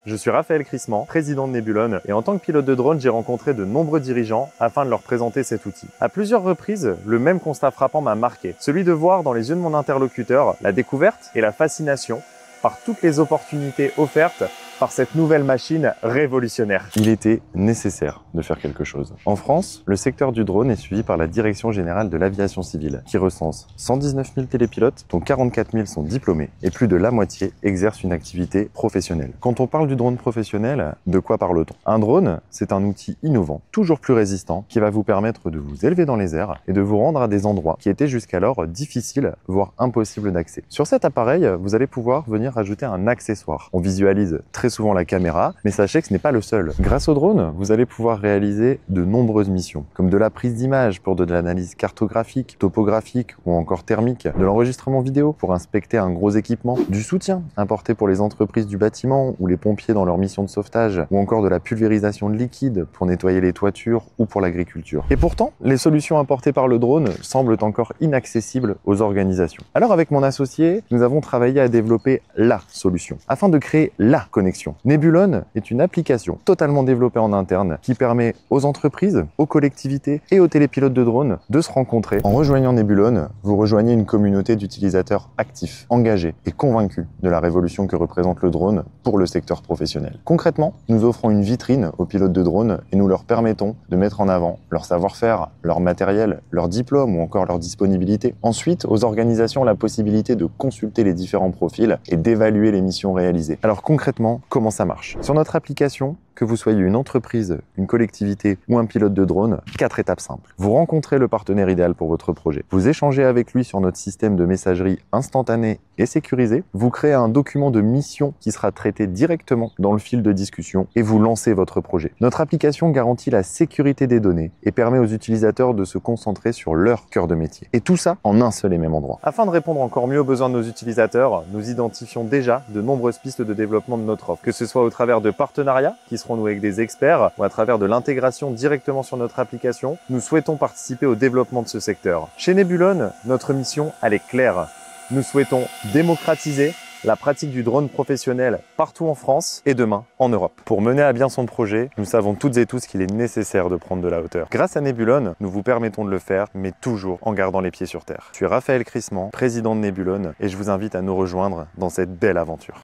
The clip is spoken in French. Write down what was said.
Je suis Raphaël Crissement, président de Nebulone, et en tant que pilote de drone, j'ai rencontré de nombreux dirigeants afin de leur présenter cet outil. À plusieurs reprises, le même constat frappant m'a marqué, celui de voir dans les yeux de mon interlocuteur la découverte et la fascination par toutes les opportunités offertes par cette nouvelle machine révolutionnaire. Il était nécessaire de faire quelque chose. En France, le secteur du drone est suivi par la Direction Générale de l'Aviation Civile, qui recense 119 000 télépilotes, dont 44 000 sont diplômés, et plus de la moitié exercent une activité professionnelle. Quand on parle du drone professionnel, de quoi parle-t-on? Un drone, c'est un outil innovant, toujours plus résistant, qui va vous permettre de vous élever dans les airs et de vous rendre à des endroits qui étaient jusqu'alors difficiles, voire impossibles d'accès. Sur cet appareil, vous allez pouvoir venir ajouter un accessoire. On visualise très souvent la caméra, mais sachez que ce n'est pas le seul. Grâce au drone, vous allez pouvoir réaliser de nombreuses missions, comme de la prise d'images pour de l'analyse cartographique, topographique ou encore thermique, de l'enregistrement vidéo pour inspecter un gros équipement, du soutien apporté pour les entreprises du bâtiment ou les pompiers dans leur mission de sauvetage, ou encore de la pulvérisation de liquide pour nettoyer les toitures ou pour l'agriculture. Et pourtant, les solutions apportées par le drone semblent encore inaccessibles aux organisations. Alors avec mon associé, nous avons travaillé à développer la solution, afin de créer la connexion. Nebulone est une application totalement développée en interne qui permet aux entreprises, aux collectivités et aux télépilotes de drones de se rencontrer. En rejoignant Nebulone, vous rejoignez une communauté d'utilisateurs actifs, engagés et convaincus de la révolution que représente le drone pour le secteur professionnel. Concrètement, nous offrons une vitrine aux pilotes de drones et nous leur permettons de mettre en avant leur savoir-faire, leur matériel, leur diplôme ou encore leur disponibilité. Ensuite, aux organisations la possibilité de consulter les différents profils et d'évaluer les missions réalisées. Alors concrètement, comment ça marche? Sur notre application, que vous soyez une entreprise, une collectivité ou un pilote de drone, 4 étapes simples. Vous rencontrez le partenaire idéal pour votre projet. Vous échangez avec lui sur notre système de messagerie instantané et sécurisé. Vous créez un document de mission qui sera traité directement dans le fil de discussion et vous lancez votre projet. Notre application garantit la sécurité des données et permet aux utilisateurs de se concentrer sur leur cœur de métier. Et tout ça en un seul et même endroit. Afin de répondre encore mieux aux besoins de nos utilisateurs, nous identifions déjà de nombreuses pistes de développement de notre offre, que ce soit au travers de partenariats qui seront noués avec des experts ou à travers de l'intégration directement sur notre application. Nous souhaitons participer au développement de ce secteur. Chez Nebulone, notre mission, elle est claire. Nous souhaitons démocratiser la pratique du drone professionnel partout en France et demain en Europe. Pour mener à bien son projet, nous savons toutes et tous qu'il est nécessaire de prendre de la hauteur. Grâce à Nebulone, nous vous permettons de le faire, mais toujours en gardant les pieds sur terre. Je suis Raphaël Crissement, président de Nebulone, et je vous invite à nous rejoindre dans cette belle aventure.